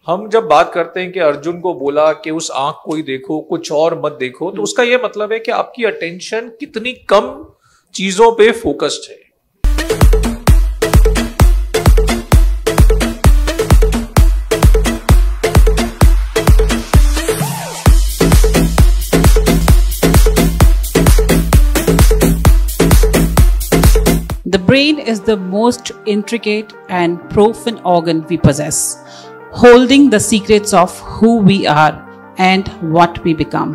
हम जब बात करते हैं कि अर्जुन को बोला कि उस आंख को ही देखो, कुछ और मत देखो, तो उसका यह मतलब है कि आपकी अटेंशन कितनी कम चीजों पे फोकस्ड है। The brain is the most intricate and profound organ we possess, holding the secrets of who we are and what we become.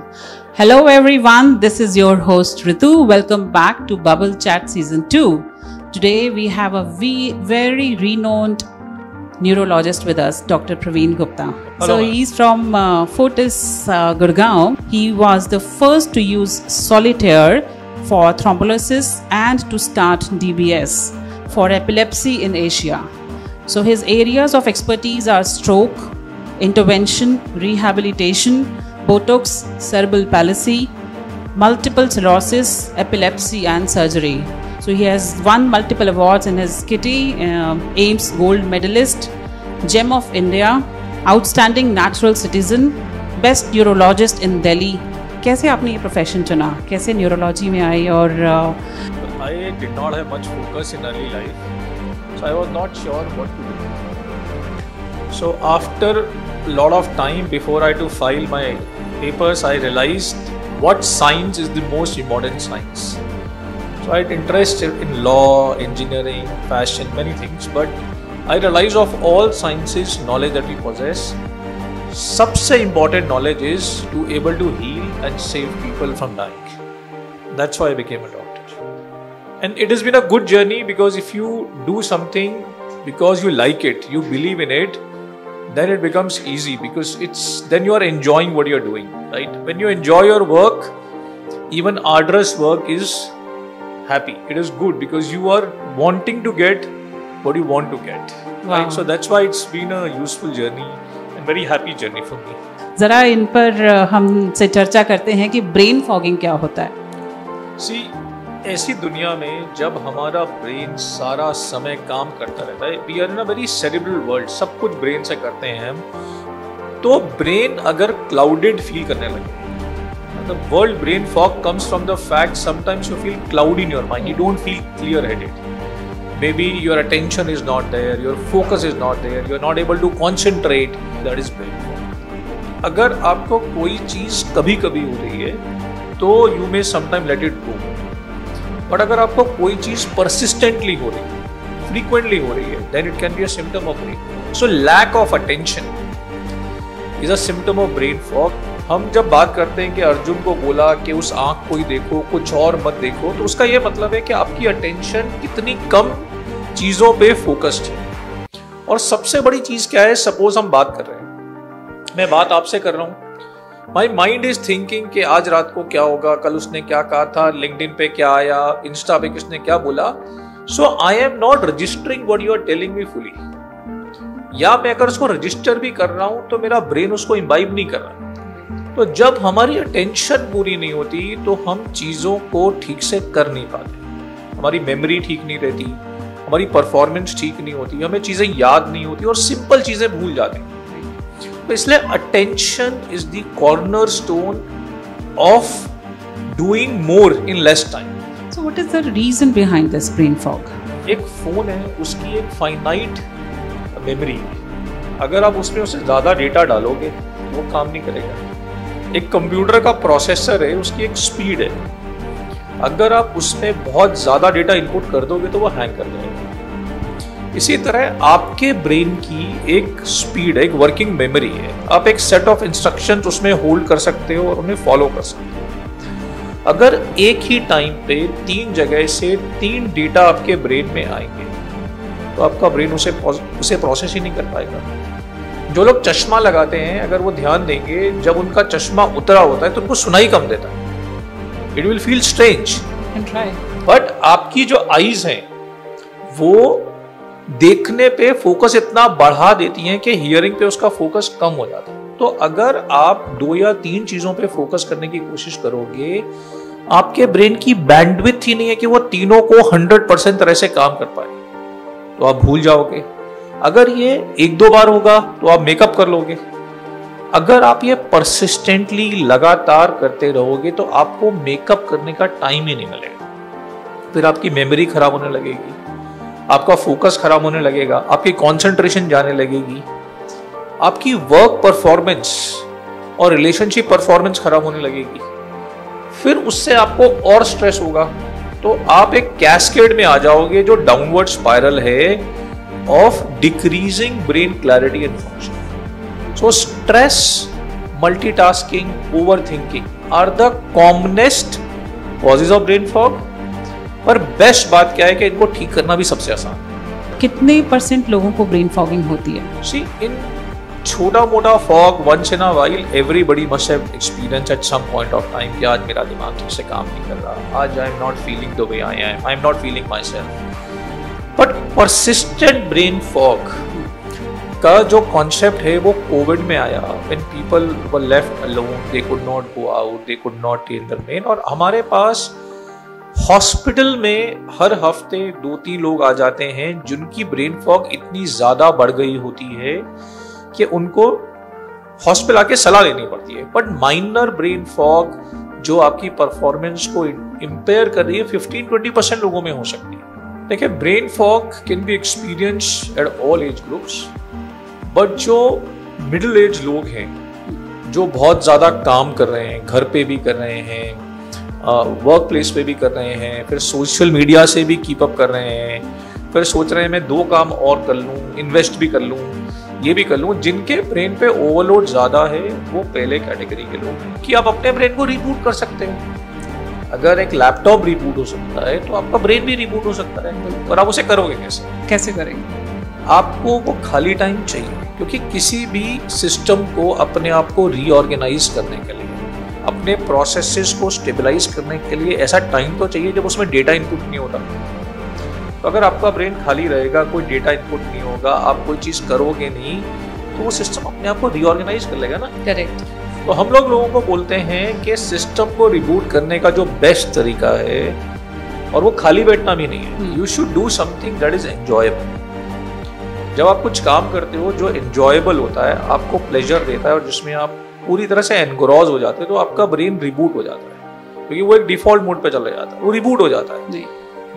Hello everyone, this is your host Ritu. Welcome back to Bubble Chat Season 2. Today we have a very renowned neurologist with us, Dr. Praveen Gupta. Hello. So he's from Fortis, Gurgaon. He was the first to use solitaire for thrombolysis and to start DBS for epilepsy in Asia. So his areas of expertise are stroke, intervention, rehabilitation, Botox, cerebral palsy, multiple sclerosis, epilepsy and surgery. So he has won multiple awards in his kitty, AIMS Gold Medalist, Gem of India, Outstanding Natural Citizen, Best Neurologist in Delhi. कैसे आपने ये profession चुना, कैसे neurology में आई? और I did not have much focus in early life, so I was not sure what to do. So after a lot of time before I to file my papers, I realized what science is the most important science. So I had interest in law, engineering, fashion, many things, but I realized of all sciences knowledge that we possess, सबसे important knowledge is to able to heal and save people from dying. That's why I became a doctor. And it has been a good journey, because if you do something because you like it, you believe in it, then it becomes easy, because then you are enjoying what you are doing, right? When you enjoy your work, even arduous work is happy. It is good because you are wanting to get what you want to get. Wow. Right? So that's why it's been a useful journey. Very happy journey for me. जरा इन पर हमसे चर्चा करते हैं कि brain fogging क्या होता है। See, ऐसी दुनिया में जब हमारा ब्रेन सारा समय काम करता रहता है, we are in a very cerebral world, सब कुछ ब्रेन से करते हैं हम, तो ब्रेन अगर क्लाउडेड फील करने लगे, मतलब world brain fog comes from the fact sometimes you feel cloud in your mind, you don't feel clear headed. Maybe your attention is not there, your focus is not there, you are not able to concentrate. That is brain fog. अगर आपको कोई चीज कभी कभी हो रही है तो you may sometime let it go. But अगर आपको कोई चीज persistently हो रही है, frequently हो रही है, then it can be a symptom of brain fog. So lack of attention is a symptom of brain fog. हम जब बात करते हैं कि अर्जुन को बोला कि उस आंख को ही देखो, कुछ और मत देखो, तो उसका यह मतलब है कि आपकी अटेंशन कितनी कम चीजों पे फोकस्ड है. और सबसे बड़ी चीज क्या है? सपोज हम बात कर रहे हैं, मैं बात आपसे कर रहा हूं, माई माइंड इज थिंकिंग कि आज रात को क्या होगा, कल उसने क्या कहा था, लिंक्डइन पे क्या आया, इंस्टा पे किसने क्या बोला. So I am not registering what you are telling me fully. या मैं अगर उसको रजिस्टर भी कर रहा हूं तो मेरा ब्रेन उसको इम्बाइब नहीं कर रहा. तो जब हमारी अटेंशन पूरी नहीं होती तो हम चीज़ों को ठीक से कर नहीं पाते, हमारी मेमोरी ठीक नहीं रहती, हमारी परफॉर्मेंस ठीक नहीं होती, हमें चीज़ें याद नहीं होती और सिंपल चीज़ें भूल जाते हैं. तो इसलिए attention is the cornerstone of doing more in less time. So what is the reason behind this brain fog? एक फोन है, उसकी एक फाइनाइट मेमोरी है. अगर आप उसमें उससे ज़्यादा डेटा डालोगे वो काम नहीं करेगा. एक कंप्यूटर का प्रोसेसर है, उसकी एक स्पीड है, अगर आप उसमें बहुत ज़्यादा डेटा इनपुट कर दोगे तो वो हैंग कर जाएगा. इसी तरह आपके ब्रेन की एक स्पीड है, एक वर्किंग मेमोरी है. आप एक सेट ऑफ इंस्ट्रक्शंस उसमें होल्ड कर सकते हो और उन्हें फॉलो कर सकते हो. अगर एक ही टाइम पे 3 जगह से 3 डेटा आपके ब्रेन में आएंगे तो आपका ब्रेन उसे प्रोसेस ही नहीं कर पाएगा. जो लोग चश्मा लगाते हैं, अगर वो ध्यान देंगे, जब उनका चश्मा उतरा होता है तो उनको सुनाई कम देता है. It will feel strange, but आपकी जो आईज हैं वो देखने पे फोकस इतना बढ़ा देती हैं कि हियरिंग पे उसका फोकस कम हो जाता है. तो अगर आप 2 या 3 चीजों पे फोकस करने की कोशिश करोगे, आपके ब्रेन की बैंडविड्थ ही नहीं है कि वो तीनों को 100% तरह से काम कर पाए, तो आप भूल जाओगे. अगर ये 1-2 बार होगा तो आप मेकअप कर लोगे। अगर आप ये परसिस्टेंटली लगातार करते रहोगे तो आपको मेकअप करने का टाइम ही नहीं मिलेगा। फिर आपकी मेमोरी खराब होने लगेगी, आपका फोकस खराब होने लगेगा, आपकी कंसंट्रेशन जाने लगेगी, आपकी वर्क परफॉर्मेंस और रिलेशनशिप परफॉर्मेंस खराब होने लगेगी। फिर उससे आपको और स्ट्रेस होगा, तो आप एक कैस्केड में आ जाओगे जो डाउनवर्ड स्पाइरल है of decreasing brain clarity and function. So stress, multitasking, overthinking are the commonest causes of brain fog। पर बेस्ट बात क्या है कि इनको ठीक करना भी सबसे आसान है। कितने % लोगों को ब्रेन फॉगिंग होती है? See, in छोटा मोटा fog once in a while everybody must have experienced at some point of time कि आज मेरा दिमाग ठीक से काम नहीं कर रहा, आज I am not feeling the way I am not feeling myself। But persistent brain fog का जो कॉन्सेप्ट है वो कोविड में आया, when people were left alone, they could not go out, they could not take their main। और हमारे पास hospital में हर हफ्ते 2-3 लोग आ जाते हैं जिनकी ब्रेन फॉग इतनी ज्यादा बढ़ गई होती है कि उनको हॉस्पिटल आके सलाह लेनी पड़ती है। बट माइनर ब्रेन फॉग जो आपकी परफॉर्मेंस को इम्पेयर कर रही है 15-20% लोगों में हो सकती है। देखिए, brain fog can be experience at all age groups, but जो मिडिल एज लोग हैं जो बहुत ज़्यादा काम कर रहे हैं, घर पे भी कर रहे हैं, वर्क प्लेस पे भी कर रहे हैं, फिर सोशल मीडिया से भी कीप अप कर रहे हैं, फिर सोच रहे हैं मैं 2 काम और कर लूँ, इन्वेस्ट भी कर लूँ, ये भी कर लूँ, जिनके ब्रेन पे ओवरलोड ज़्यादा है वो पहले कैटेगरी के लोग हैं कि आप अपने ब्रेन को रिबूट कर सकते हो। अगर एक लैपटॉप रिबूट हो सकता है तो आपका ब्रेन भी रिबूट हो सकता है। और आप उसे करोगे कैसे करेंगे? आपको वो खाली टाइम चाहिए, क्योंकि किसी भी सिस्टम को अपने आप को रीऑर्गेनाइज करने के लिए, अपने प्रोसेसेस को स्टेबलाइज करने के लिए ऐसा टाइम तो चाहिए जब उसमें डेटा इनपुट नहीं होता। तो अगर आपका ब्रेन खाली रहेगा, कोई डेटा इनपुट नहीं होगा, आप कोई चीज़ करोगे नहीं, तो वो सिस्टम अपने आप को रीऑर्गेनाइज कर लेगा ना। करेक्ट। तो हम लोगों को बोलते हैं कि सिस्टम को रिबूट करने का जो बेस्ट तरीका है, और वो खाली बैठना भी नहीं है, you should do something that is enjoyable. जब आप कुछ काम करते हो जो एंजॉयबल होता है, आपको प्लेजर देता है और जिसमें आप पूरी तरह से एनग्रॉज हो जाते हो, तो आपका ब्रेन रिबूट हो जाता है, क्योंकि वो एक डिफॉल्ट मोड पे चला जाता है, वो रिबूट हो जाता है।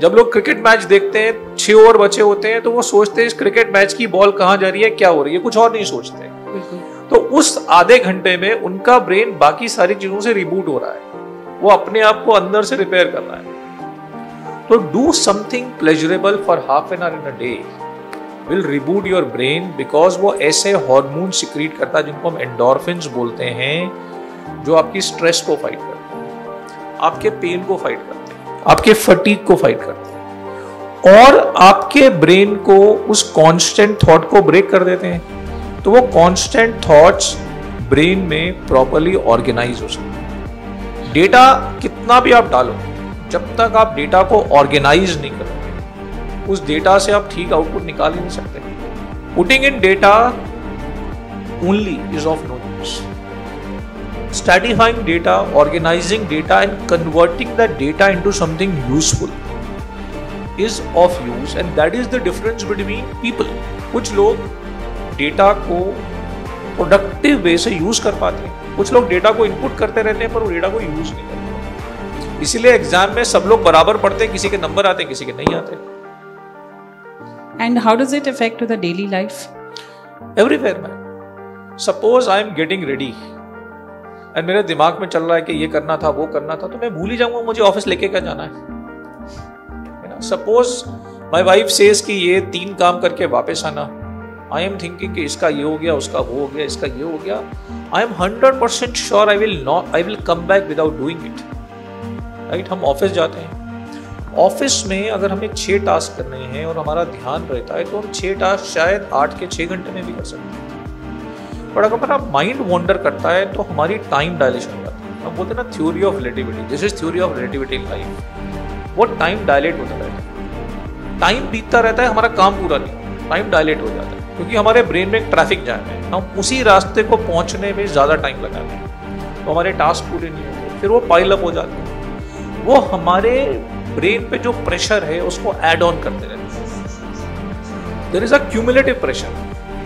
जब लोग क्रिकेट मैच देखते हैं, 6 ओवर बचे होते हैं, तो वो सोचते हैं इस क्रिकेट मैच की बॉल कहाँ जा रही है, क्या हो रही है, कुछ और नहीं सोचते। तो उस आधे घंटे में उनका ब्रेन बाकी सारी चीजों से रिबूट हो रहा है, वो अपने आप को अंदर से रिपेयर कर रहा है। तो do something pleasurable for half an hour in a day will reboot your brain, because वो ऐसे हार्मोन सिक्रीट करता है जिनको हम एंडोर्फिन्स बोलते हैं, जो आपकी स्ट्रेस को फाइट करते हैं, आपके पेन को फाइट करते हैं, आपके फटीग को फाइट करते हैं, और आपके ब्रेन को उस कांस्टेंट थॉट को ब्रेक कर देते हैं। तो वो कांस्टेंट थॉट्स ब्रेन में प्रॉपर्ली ऑर्गेनाइज हो सकते हैं। डेटा कितना भी आप डालो, जब तक आप डेटा को ऑर्गेनाइज नहीं करोगे, उस डेटा से आप ठीक आउटपुट निकाल ही नहीं सकते। Putting in data only is of no use. Stratifying data, organising data and converting that data into something useful is of use, and that is the difference between people. कुछ लोग data को productive way से use कर पाते हैं, कुछ लोग data को इनपुट करते रहते हैं पर वो डेटा को यूज नहीं करते। इसीलिए एग्जाम में सब लोग बराबर पढ़ते हैं, किसी के नंबर आते हैं, किसी के नहीं आते। And how does it affect the daily life? Everywhere, man. Suppose I am getting ready and मेरे दिमाग में चल रहा है कि ये करना था, वो करना था, तो मैं भूल ही जाऊंगा मुझे ऑफिस लेके क्या जाना है। Suppose my wife says कि ये 3 काम करके वापस आना, I am thinking कि इसका ये हो गया, उसका वो हो गया, इसका ये हो गया, I am 100% sure I will come back without doing it. Right? हम ऑफिस जाते हैं, ऑफिस में अगर हमें 6 टास्क करने हैं और हमारा ध्यान रहता है तो हम 6 टास्क शायद 8 के 6 घंटे में भी कर सकते हैं। पर अगर हमारा माइंड वॉन्डर करता है तो हमारी टाइम डायलेशन हो जाती है। हम बोलते हैं ना theory of relativity, this is theory of relativity in life. वो टाइम डायलेट होता रहता है, टाइम बीतता रहता है, हमारा काम पूरा नहीं होता, टाइम डायलेट हो जाता है, क्योंकि हमारे ब्रेन में एक ट्रैफिक जैम है, हम उसी रास्ते को पहुंचने में ज़्यादा टाइम लगाते हैं, तो हमारे टास्क पूरे नहीं होते, फिर वो पाइल अप हो जाते हैं। वो हमारे ब्रेन पे जो प्रेशर है उसको ऐड ऑन करते रहते हैं। There is a cumulative pressure.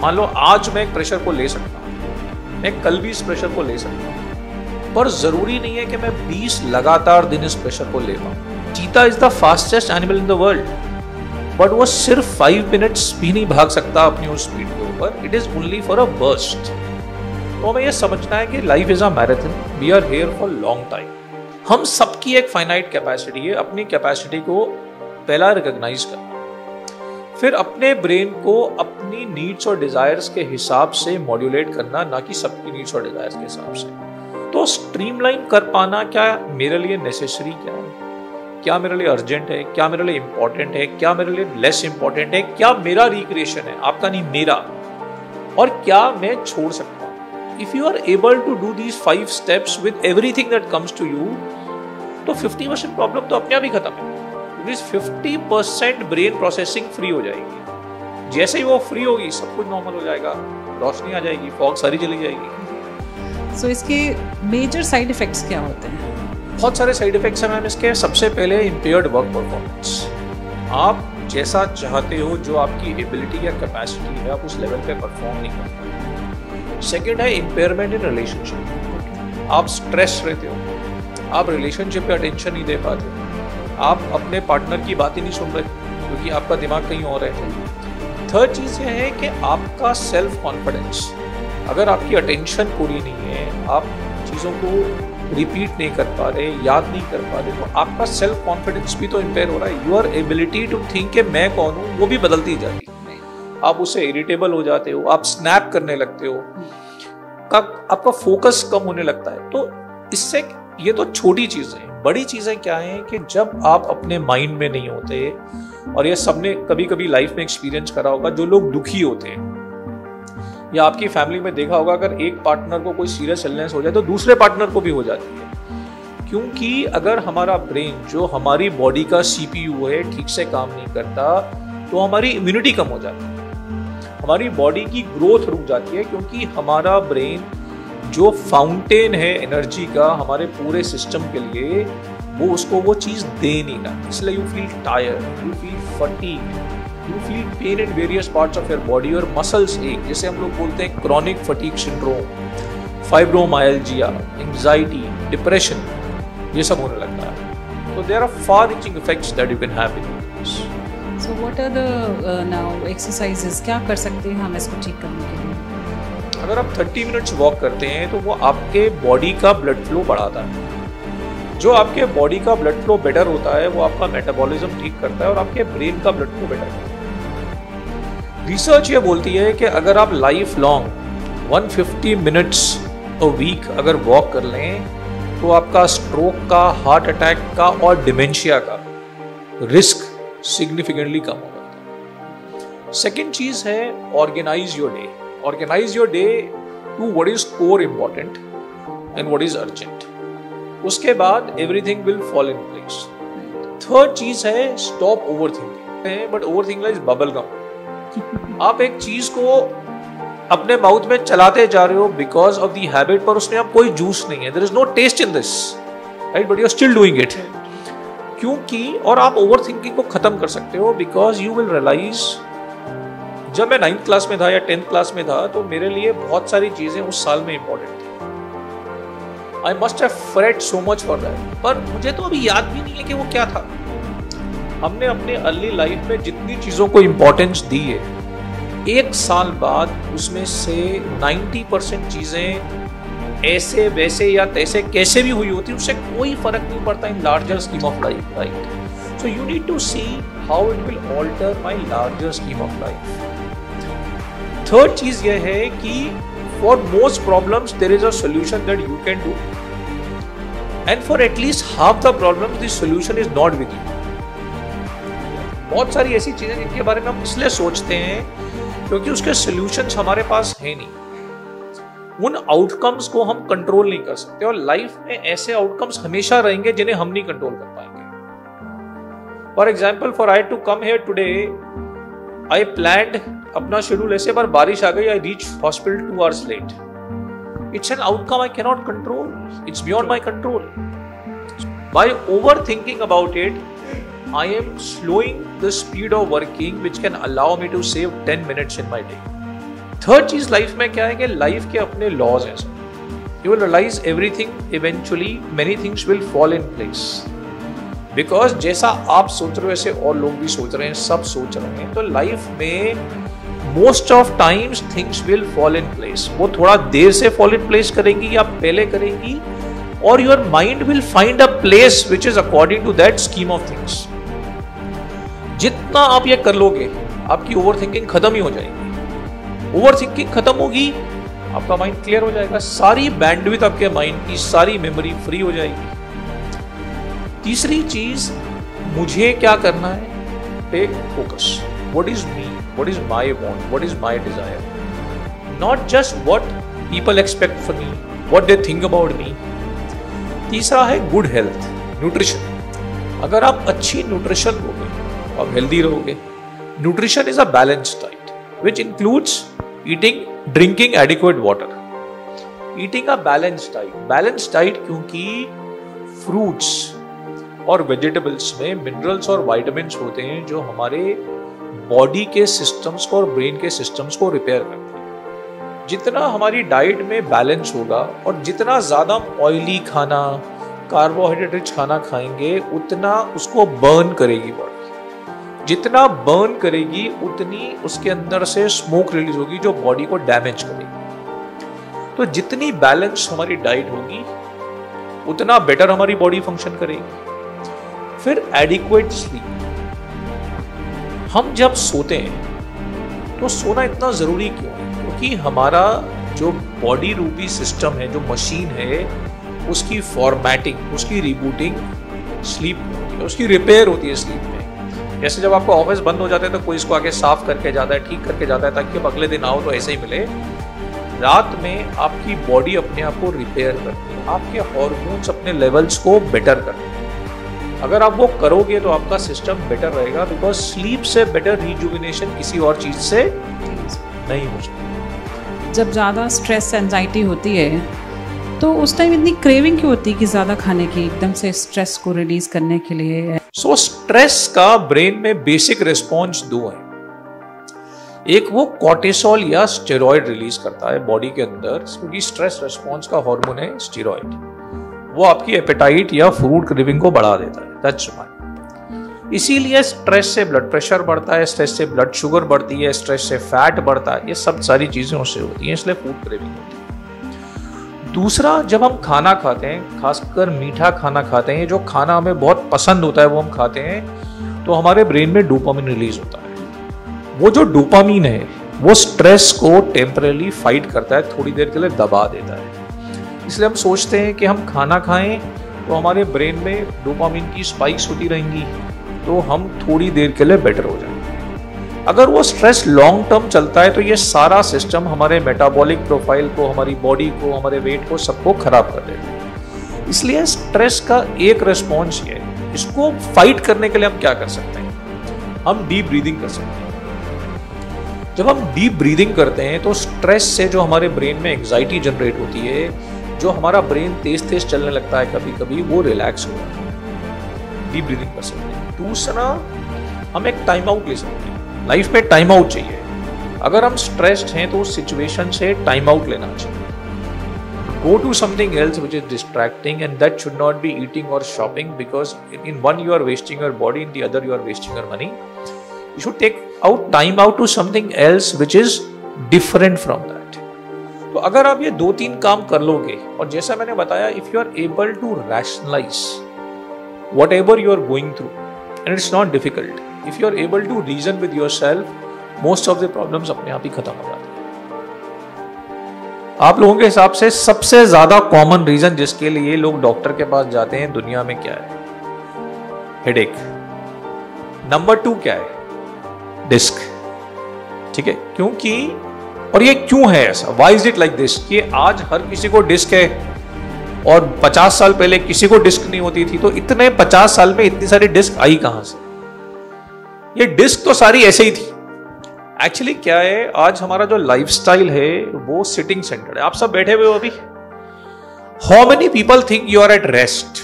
मान लो आज मैं एक प्रेशर को ले सकता हूँ, मैं कल भी इस प्रेशर को ले सकता हूँ, पर जरूरी नहीं है कि मैं 20 लगातार दिन इस प्रेशर को ले पाऊँ। चीता is the fastest animal in the world, but वो सिर्फ 5 मिनट्स भी नहीं भाग सकता अपनी उस स्पीड के ऊपर। It is only for a burst. तो हमें ये समझना है कि life is a marathon, we are here for long time. हम सबकी एक फाइनाइट कैपेसिटी है, अपनी कैपेसिटी को पहला रिकॉग्नाइज करना, फिर अपने ब्रेन को अपनी नीड्स और डिजायर्स के हिसाब से मॉड्यूलेट करना, ना कि सबकी नीड्स और डिजायर्स के हिसाब से। तो स्ट्रीमलाइन कर पाना, क्या मेरे लिए नेसेसरी क्या है, क्या मेरे लिए अर्जेंट है, क्या मेरे लिए इंपॉर्टेंट है, क्या मेरे लिए लेस इंपॉर्टेंट है, क्या मेरा रिक्रिएशन है, आपका नहीं मेरा, और क्या मैं छोड़ सकता हूँ। If you are able to do these 5 steps with everything that comes to you, तो 50% प्रॉब्लम तो अपने आप ही खत्म है। 50% ब्रेन प्रोसेसिंग फ्री हो जाएगी। जैसे ही वो फ्री होगी सब कुछ नॉर्मल हो जाएगा, रोशनी आ जाएगी, फॉग सारी चली जाएगी। सो इसके मेजर साइड इफेक्ट्स क्या होते हैं? बहुत सारे साइड इफेक्ट्स हैं मैम इसके। सबसे पहले इम्पेयर्ड वर्क परफॉर्मेंस। आप जैसा चाहते हो, जो आपकी एबिलिटी या कैपेसिटी है, आप उस लेवल पे परफॉर्म नहीं कर पाते। सेकेंड है इम्पेयरमेंट इन रिलेशनशिप। आप स्ट्रेस रहते हो, आप रिलेशनशिप पे अटेंशन नहीं दे पाते, आप अपने पार्टनर की बात ही नहीं सुन रहे क्योंकि आपका दिमाग कहीं और है। थर्ड चीज़ ये है कि आपका सेल्फ कॉन्फिडेंस, अगर आपकी अटेंशन पूरी नहीं है, आप चीज़ों को रिपीट नहीं कर पा रहे, याद नहीं कर पा रहे, तो आपका सेल्फ कॉन्फिडेंस भी तो इम्पेयर हो रहा है। योर एबिलिटी टू थिंक कि मैं कौन हूँ वो भी बदलती जाती है। आप उससे इरिटेबल हो जाते हो, आप स्नैप करने लगते हो, आपका फोकस कम होने लगता है। तो इससे ये तो छोटी चीज़ें हैं। बड़ी चीज़ें क्या हैं कि जब आप अपने माइंड में नहीं होते, और ये सबने कभी कभी लाइफ में एक्सपीरियंस करा होगा, जो लोग दुखी होते हैं, या आपकी फैमिली में देखा होगा, अगर एक पार्टनर को कोई सीरियस इलनेस हो जाए तो दूसरे पार्टनर को भी हो जाती है। क्योंकि अगर हमारा ब्रेन, जो हमारी बॉडी का CPU है, ठीक से काम नहीं करता, तो हमारी इम्यूनिटी कम हो जाती है, हमारी बॉडी की ग्रोथ रुक जाती है, क्योंकि हमारा ब्रेन जो फाउंटेन है एनर्जी का हमारे पूरे सिस्टम के लिए, वो उसको वो चीज दे नहीं रहा। इसलिए you feel tired, you feel fatigue, you feel pain in various parts of your body, और मसल्स एक, जैसे हम लोग बोलते हैं chronic fatigue syndrome, fibromyalgia, anxiety, depression, ये सब होने लगता है। तो there are far reaching effects that you can have in this. So what are the now exercises, क्या कर सकते हैं हम इसको ठीक करने के लिए? अगर आप 30 मिनट्स वॉक करते हैं तो वो आपके बॉडी का ब्लड फ्लो बढ़ाता है। जो आपके बॉडी का ब्लड फ्लो बेटर होता है, वो आपका मेटाबॉलिज्म ठीक करता है और आपके ब्रेन का ब्लड फ्लो बेटर करता है। रिसर्च ये बोलती है कि अगर आप life long 150 minutes a week अगर वॉक कर लें, तो आपका स्ट्रोक का, हार्ट अटैक का और डिमेंशिया का रिस्क सिग्निफिकेंटली कम हो जाता है। सेकेंड चीज है organise your day. Organize your day to what is core important and what is urgent. उसके बाद everything will fall in place. Third चीज है stop overthinking. But overthinking is bubble gum. आप एक चीज को अपने माउथ में चलाते जा रहे हो because of the habit, पर उसमें आप कोई जूस नहीं है. There is no taste in this, right? But you are still doing it. क्योंकि और आप overthinking को खत्म कर सकते हो because you will realize, जब मैं 9th क्लास में था या 10th क्लास में था, तो मेरे लिए बहुत सारी चीजें उस साल में इंपॉर्टेंट थी। I must have freight so much for that, पर मुझे तो अभी याद भी नहीं है कि वो क्या था। हमने अपने अर्ली लाइफ में जितनी चीजों को इंपॉर्टेंस दी है, 1 साल बाद उसमें से 90% चीजें ऐसे वैसे या तैसे कैसे भी हुई होती, उससे कोई फर्क नहीं पड़ता in larger scheme of life, right? So you need to see how it will alter my larger scheme of life. Third चीज यह है कि for most problems there is a solution that you can do, and for at least half the problems this solution is not with you. बहुत सारी ऐसी चीजें जिनके बारे में हम इसलिए सोचते हैं क्योंकि उसके सॉल्यूशंस हमारे पास है नहीं। उन आउटकम्स को हम कंट्रोल नहीं कर सकते, और लाइफ में ऐसे आउटकम्स हमेशा रहेंगे जिन्हें हम नहीं कंट्रोल कर पाएंगे। For example, for I to come here today, I planned अपना शेड्यूल ऐसे, पर बारिश आ गई, I reach hospital 2 hours late. It's an outcome I can not control, it's beyond my control. By over thinking about it, I am slowing the speed of working which can allow me to save 10 minutes in my day. Third चीज life में क्या है कि life के अपने laws हैं. You will realize everything eventually, many things will fall in place. Because जैसा आप सोच रहे हो वैसे और लोग भी सोच रहे हैं, सब सोच रहे हैं, तो लाइफ में most of times things will fall in place. वो थोड़ा देर से फॉल इन प्लेस करेंगी या पहले करेंगी, और your mind will find a place which is according to that scheme of things. जितना आप ये कर लोगे आपकी ओवर थिंकिंग खत्म ही हो जाएगी. ओवर थिंकिंग खत्म होगी, आपका माइंड क्लियर हो जाएगा, सारी बैंडविड्थ आपके माइंड की, सारी मेमोरी फ्री हो जाएगी. तीसरी चीज, मुझे क्या करना है, take focus. What is me, what is my want, what is my desire, not just what people expect from me, what they think about me. तीसरा है गुड हेल्थ, न्यूट्रिशन. अगर आप अच्छी न्यूट्रिशन लोगे आप हेल्दी रहोगे. Nutrition is a balanced diet which includes eating, drinking adequate water. Eating a balanced diet. Balanced diet क्योंकि fruits और वेजिटेबल्स में मिनरल्स और विटामिन्स होते हैं जो हमारे बॉडी के सिस्टम्स को और ब्रेन के सिस्टम्स को रिपेयर करते हैं. जितना हमारी डाइट में बैलेंस होगा और जितना ज़्यादा ऑयली खाना, कार्बोहाइड्रेट रिच खाना खाएंगे उतना उसको बर्न करेगी बॉडी. जितना बर्न करेगी उतनी उसके अंदर से स्मोक रिलीज होगी जो बॉडी को डैमेज करेगी. तो जितनी बैलेंस हमारी डाइट होगी उतना बेटर हमारी बॉडी फंक्शन करेगी. फिर एडिक्वेट स्लीप. हम जब सोते हैं तो सोना इतना जरूरी क्यों है? क्योंकि हमारा जो बॉडी रूपी सिस्टम है, जो मशीन है, उसकी फॉर्मेटिंग, उसकी रिबूटिंग स्लीप में होती है, उसकी रिपेयर होती है स्लीप में. जैसे जब आपका ऑफिस बंद हो जाता है तो कोई इसको आके साफ करके जाता है, ठीक करके जाता है ताकि आप अगले दिन आओ तो ऐसे ही मिले. रात में आपकी बॉडी अपने आप को रिपेयर करती है, आपके हॉर्मोन्स अपने लेवल्स को बेटर करते हैं. अगर आप वो करोगे तो आपका सिस्टम बेटर रहेगा, बिकॉज स्लीप से बेटर रिजुविनेशन किसी और चीज से नहीं हो सकती. जब ज़्यादा स्ट्रेस एंजाइटी होती है तो उस टाइम इतनी क्रेविंग क्यों होती है कि ज़्यादा खाने की, एकदम से स्ट्रेस को रिलीज करने के लिए? सो स्ट्रेस का ब्रेन में बेसिक रिस्पॉन्स दो है. एक वो कॉर्टिसोल या स्टेरॉइड रिलीज करता है बॉडी के अंदर, क्योंकि स्ट्रेस रिस्पॉन्स का हार्मोन है स्टेरॉइड. वो आपकी एपेटाइट या फूड क्रेविंग को बढ़ा देता है. That's why. इसीलिए स्ट्रेस से ब्लड प्रेशर बढ़ता है, स्ट्रेस से ब्लड शुगर बढ़ती है, स्ट्रेस से फैट बढ़ता है. ये सब सारी चीजें उससे होती हैं, इसलिए फूड क्रेविंग होती है. दूसरा, जब हम खाना खाते हैं, खासकर मीठा खाना खाते हैं, जो खाना हमें बहुत पसंद होता है वो हम खाते हैं, तो हमारे ब्रेन में डोपामिन रिलीज होता है. वो जो डोपामिन है वो स्ट्रेस को टेम्परेली फाइट करता है, थोड़ी देर के लिए दबा देता है. इसलिए हम सोचते हैं कि हम खाना खाएं तो हमारे ब्रेन में डोपामिन की स्पाइक्स होती रहेंगी तो हम थोड़ी देर के लिए बेटर हो जाएंगे. अगर वो स्ट्रेस लॉन्ग टर्म चलता है तो ये सारा सिस्टम हमारे मेटाबॉलिक प्रोफाइल को, हमारी बॉडी को, हमारे वेट को, सबको खराब कर देता है. इसलिए स्ट्रेस का एक रिस्पॉन्स ये है. इसको फाइट करने के लिए हम क्या कर सकते हैं? हम डीप ब्रीदिंग कर सकते हैं. जब हम डीप ब्रीदिंग करते हैं तो स्ट्रेस से जो हमारे ब्रेन में एंजाइटी जनरेट होती है, जो हमारा ब्रेन तेज तेज चलने लगता है कभी कभी, वो रिलैक्स हो जाता है. डीप ब्रीदिंग कर सकते हैं. दूसरा, हम एक टाइम आउट ले सकते हैं. लाइफ में टाइम आउट चाहिए. अगर हम स्ट्रेस्ड हैं तो उस सिचुएशन से टाइम आउट लेना चाहिए. Go to something else which is distracting, and that should not be eating or shopping, because in one you are wasting your body, in the other you are wasting your money. You should take out time out to something else which is different from that. तो अगर आप ये 2-3 काम कर लोगे, और जैसा मैंने बताया, if you are able to rationalize whatever you are going through, and it's not difficult, if you are able to reason with yourself, most of the problems अपने आप ही खत्म हो जाते हैं. आप लोगों के हिसाब से सबसे ज्यादा कॉमन रीजन जिसके लिए लोग डॉक्टर के पास जाते हैं दुनिया में क्या है? हेडेक. नंबर 2 क्या है? डिस्क. ठीक है, क्योंकि, और ये क्यों है ऐसा? Why is it like this? कि आज हर किसी को डिस्क है और 50 साल पहले किसी को डिस्क नहीं होती थी, तो इतने 50 साल में इतनी सारी डिस्क आई कहां से? ये डिस्क तो सारी ऐसे ही थी. एक्चुअली क्या है, आज हमारा जो लाइफस्टाइल है वो सिटिंग सेंटर्ड है. आप सब बैठे हुए हो अभी. How many people think you are at rest?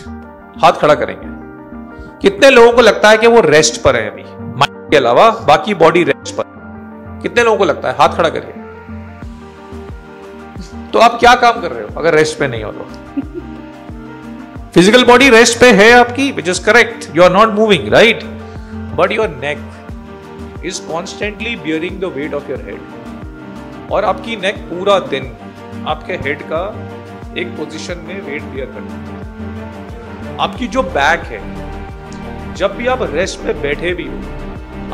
हाथ खड़ा करेंगे. कितने लोगों को लगता है कि वो रेस्ट पर है अभी, माइंड के अलावा बाकी बॉडी रेस्ट पर? कितने लोगों को लगता है? हाथ खड़ा करिए। तो आप क्या काम कर रहे हो अगर रेस्ट पे नहीं हो तो? फिजिकल बॉडी रेस्ट पे है आपकी, which is correct, you are not moving, right, but your neck is constantly bearing the weight of your head. और आपकी नेक पूरा दिन आपके हेड का एक पोजीशन में वेट बियर करती है। आपकी जो बैक है, जब भी आप रेस्ट पे बैठे भी हो,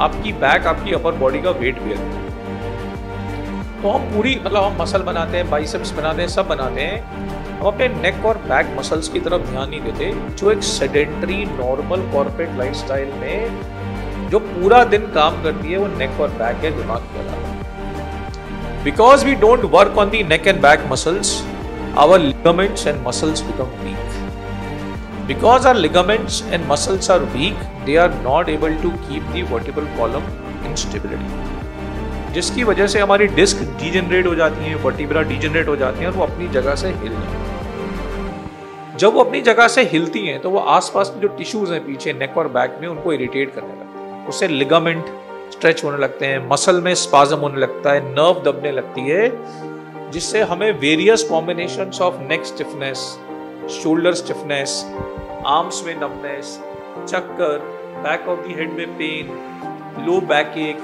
आपकी बैक आपकी अपर बॉडी का वेट बियर करती है। तो हम पूरी हम मसल बनाते हैं, बाइसेप्स बनाते हैं, सब बनाते हैं, हम अपने नेक और बैक मसल्स की तरफ ध्यान नहीं देते, जो एक सेडेंटरी नॉर्मल कॉर्पोरेट लाइफस्टाइल में जो पूरा दिन काम करती है वो नेक और बैक है, दिमाग के अलावा। Because we don't work on the neck and back muscles, our ligaments and muscles become weak. Because our ligaments and muscles are weak, they are not able to keep the vertebral column in stability, जिसकी वजह से हमारी disc degenerate हो जाती है, vertebra degenerate हो जाती हैं और वो अपनी जगह से हिल जाती हैं। जब वो अपनी जगह से हिलती हैं तो वो आसपास के जो टिश्यूज हैं पीछे नेक और बैक में, उनको इरिटेट करने लगते हैं, उससे लिगामेंट स्ट्रेच होने लगते हैं, मसल में स्पाज्म होने लगता है, नर्व दबने लगती है, जिससे हमें various combinations of neck stiffness, shoulder stiffness, arms में नमनेस, चक्कर, बैक ऑफ द हेड में पेन, लो बैक एक,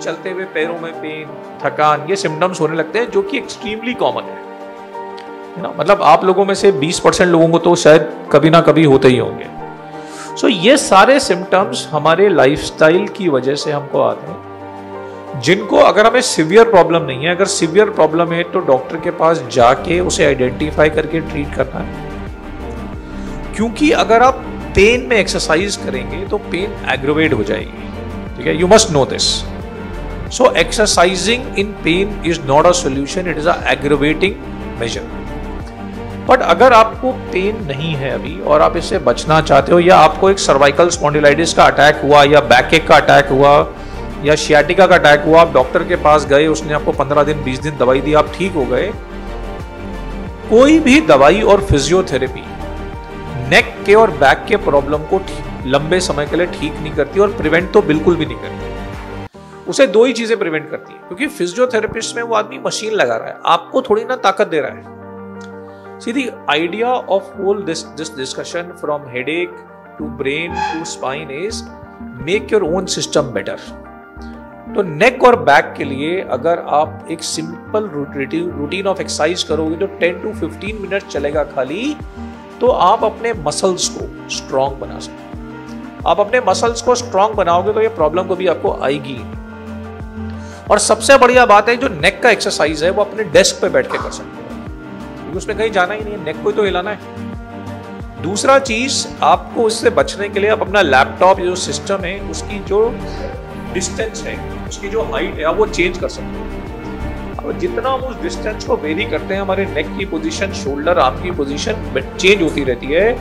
चलते हुए पैरों में पेन, थकान, ये सिम्टम्स होने लगते हैं, जो कि एक्सट्रीमली कॉमन है ना। मतलब आप लोगों में से 20% लोगों को तो शायद कभी ना कभी होते ही होंगे। सो ये सारे सिम्टम्स हमारे लाइफस्टाइल की वजह से हमको आते हैं, जिनको अगर हमें सिवियर प्रॉब्लम नहीं है, अगर सिवियर प्रॉब्लम है तो डॉक्टर के पास जाके उसे आइडेंटिफाई करके ट्रीट करना है। क्योंकि अगर आप पेन में एक्सरसाइज करेंगे तो पेन एग्रोवेट हो जाएगी, ठीक है, you must know this. So exercising in pain is not a solution, it is a aggravating measure. But अगर आपको पेन नहीं है अभी और आप इससे बचना चाहते हो, या आपको एक सर्वाइकल स्पॉन्डिलाइटिस का अटैक हुआ, या बैक का अटैक हुआ, या शियाटिका का अटैक हुआ, आप डॉक्टर के पास गए, उसने आपको 15 दिन 20 दिन दवाई दी, आप ठीक हो गए, कोई भी दवाई और फिजियोथेरेपी नेक के और बैक के प्रॉब्लम को लंबे समय के लिए ठीक नहीं करती और प्रिवेंट तो बिल्कुल भी नहीं करती। उसे दो ही चीजें प्रिवेंट करती है, क्योंकि फिजियोथेरेपिस्ट में वो आदमी मशीन लगा रहा है, आपको थोड़ी ना ताकत दे रहा है। See the idea of whole this discussion from headache to brain to spine is make your own system better. तो नेक और बैक के लिए अगर आप एक सिंपल रूटीन ऑफ एक्सरसाइज करोगे जो 10 to 15 मिनट चलेगा खाली, तो आप अपने मसल्स को स्ट्रॉन्ग बना सकते। आप अपने मसल्स को स्ट्रॉन्ग बनाओगे तो ये प्रॉब्लम कभी आपको आएगी। और सबसे बढ़िया बात है, जो नेक का एक्सरसाइज है वो अपने डेस्क पे बैठ के कर सकते हो, क्योंकि उसमें कहीं जाना ही नहीं है, नेक को ही तो हिलाना है। दूसरा चीज, आपको इससे बचने के लिए आप अपना लैपटॉप जो सिस्टम है उसकी जो डिस्टेंस है, उसकी जो हाइट है, आप वो चेंज कर सकते हो। अब जितना हम उस डिस्टेंस को वेरी करते हैं, हमारे नेक की पोजीशन, शोल्डर, आर्म की पोजीशन चेंज होती रहती है,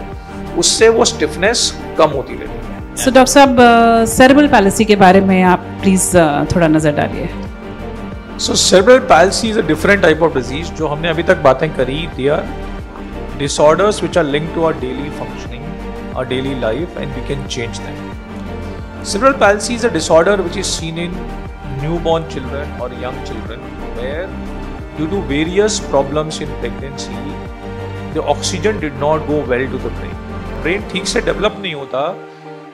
उससे वो स्टिफनेस कम होती रहती है। सो डॉक्टर साहब, सेरेब्रल पैलिसी के बारे में आप प्लीज थोड़ा नजर डालिए। So cerebral palsy is a different type of disease, जो हमने अभी तक बातें करी। They are disorders which are linked to our daily functioning, our daily life, and we can change them. Cerebral palsy is a disorder which is seen in newborn children और young children, where due to various problems in pregnancy the oxygen did not go well to the brain. Brain ठीक से develop नहीं होता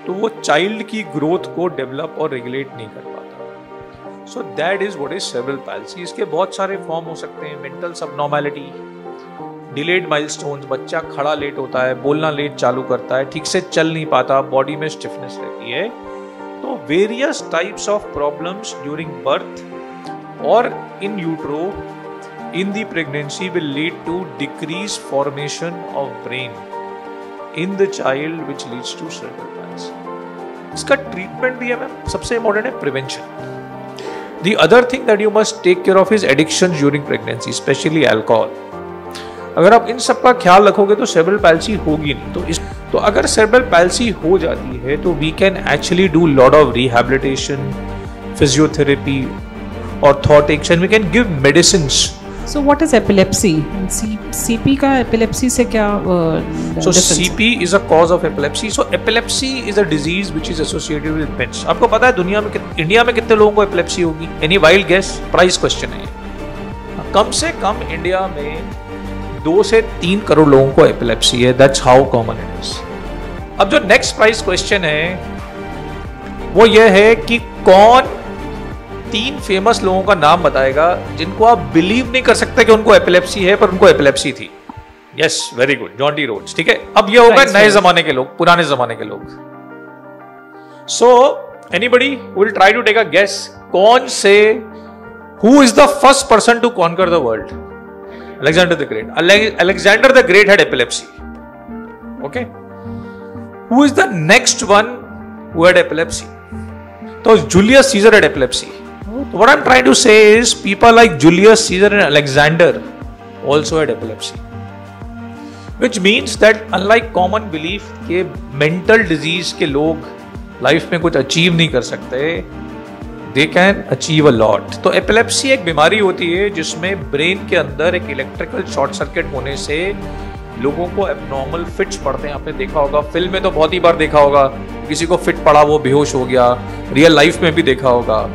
तो वो child की growth को develop और रेगुलेट नहीं कर पाता। So that is what is cerebral policy. इसके बहुत सारे फॉर्म हो सकते हैं। मेंटल सबनॉर्मैलिटी, डिलेड माइलस्टोन्स, बच्चा खड़ा लेट होता है, बोलना लेट चालू करता है, ठीक से चल नहीं पाता, बॉडी में स्टिफनेस रहती है। तो various types of problems during birth और in utero in the pregnancy will lead to decrease formation of brain in the child which leads to cerebral palsy. इसका ट्रीटमेंट भी है मैम, सबसे इंपॉर्टेंट है prevention. The other thing that you must take care of is addiction during pregnancy, specially alcohol. अगर आप इन सब का ख्याल रखोगे तो सेरेब्रल पैलिसी होगी नहीं। तो अगर सेरेब्रल पैलिसी हो जाती है तो we can actually do lot of rehabilitation, physiotherapy, orthotics, and we can give medicines So what is epilepsy? CP का epilepsy से क्या So CP is a cause of epilepsy. So epilepsy is a disease which is associated with pets. आपको पता है दुनिया में India में कितने लोगों को epilepsy होगी? Any wild guess? Price question है ये। कम से कम इंडिया में 2 से 3 करोड़ लोगों को epilepsy है। That's how common it is. अब जो नेक्स्ट प्राइस क्वेश्चन है वो ये है कि कौन 3 फेमस लोगों का नाम बताएगा जिनको आप बिलीव नहीं कर सकते कि उनको एपिलेप्सी है पर उनको एपिलेप्सी थी। Yes, very good, John D Rhodes. ठीक है, अब ये होगा नए जमाने के लोग, पुराने जमाने के लोग। So anybody will try to take a guess, कौन से who is the first person to conquer the world? Alexander the Great. Alexander the Great had epilepsy. Okay, who is the next one who had epilepsy? तो Julius Caesar had epilepsy. What I'm trying to say is people like Julius Caesar and Alexander also had epilepsy, which means that unlike common belief कि mental disease के लोग life में कुछ achieve नहीं कर सकते, they can achieve a lot. तो epilepsy एक बीमारी होती है जिसमें ब्रेन के अंदर एक इलेक्ट्रिकल शॉर्ट सर्किट होने से लोगों को एबनॉर्मल फिट्स पड़ते हैं. आपने देखा होगा, फिल्म में तो बहुत ही बार देखा होगा, किसी को फिट पड़ा वो बेहोश हो गया, रियल लाइफ में भी देखा होगा.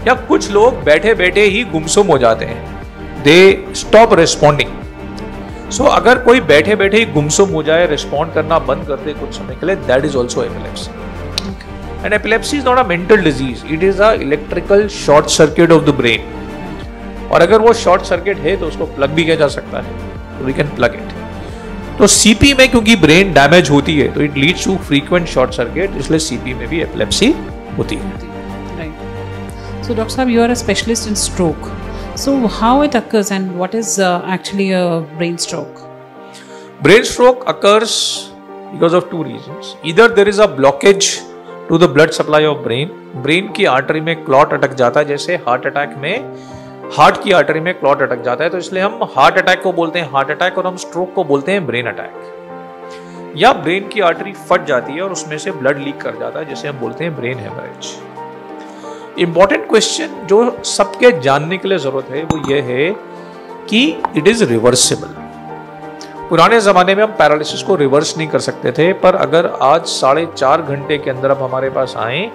या कुछ लोग बैठे बैठे ही गुमसुम हो जाते हैं, दे स्टॉप रिस्पॉन्डिंग. सो अगर कोई बैठे बैठे ही गुमसुम हो जाए, रिस्पॉन्ड करना बंद कर दे कुछ समय के लिए, that is also epilepsy. And epilepsy is not a mental disease, it is a electrical short circuit of the brain. और अगर वो शॉर्ट सर्किट है तो उसको प्लग भी किया जा सकता है, वी कैन प्लग इट. तो सीपी में क्योंकि ब्रेन डैमेज होती है तो it leads to frequent short circuit, इसलिए सीपी में भी एपिलेप्सी होती है. So Dr. Saab, you are a specialist in stroke. So how it occurs and what is actually a brain stroke? Brain stroke occurs because of 2 reasons. Either there is a blockage to the blood supply of brain. Brain की artery में clot अटक जाता है, जैसे heart attack में heart की artery में clot अटक जाता है, तो इसलिए हम हार्ट अटैक को बोलते हैं हार्ट अटैक और हम स्ट्रोक को बोलते हैं ब्रेन अटैक. या ब्रेन की आर्टरी फट जाती है और उसमें से ब्लड लीक कर जाता है, जैसे हम बोलते हैं ब्रेन हेमरेज. इंपॉर्टेंट क्वेश्चन जो सबके जानने के लिए जरूरत है वो ये है कि इट इज रिवर्सिबल. पुराने जमाने में हम पैरालिसिस को रिवर्स नहीं कर सकते थे, पर अगर आज 4.5 घंटे के अंदर आप हमारे पास आए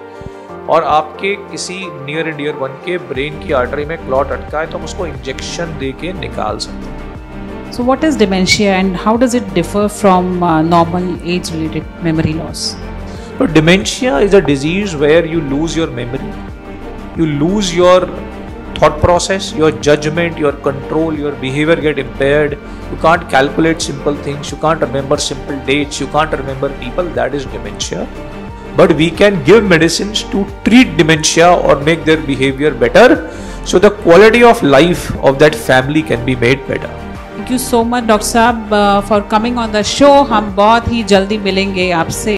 और आपके किसी नियर एंड डियर वन के ब्रेन की आर्टरी में क्लॉट अटका है तो हम उसको इंजेक्शन दे के निकाल सकते हैं. So what is dementia and how does it differ from normal age-related memory loss? So dementia is a disease where you lose your memory. You lose your thought process, your judgment, your control, your behavior get impaired. You can't calculate simple things. You can't remember simple dates. You can't remember people. That is dementia. But we can give medicines to treat dementia or make their behavior better. So the quality of life of that family can be made better. Thank you so much, Dr. Saab, for coming on the show. हम बहुत ही जल्दी मिलेंगे आपसे.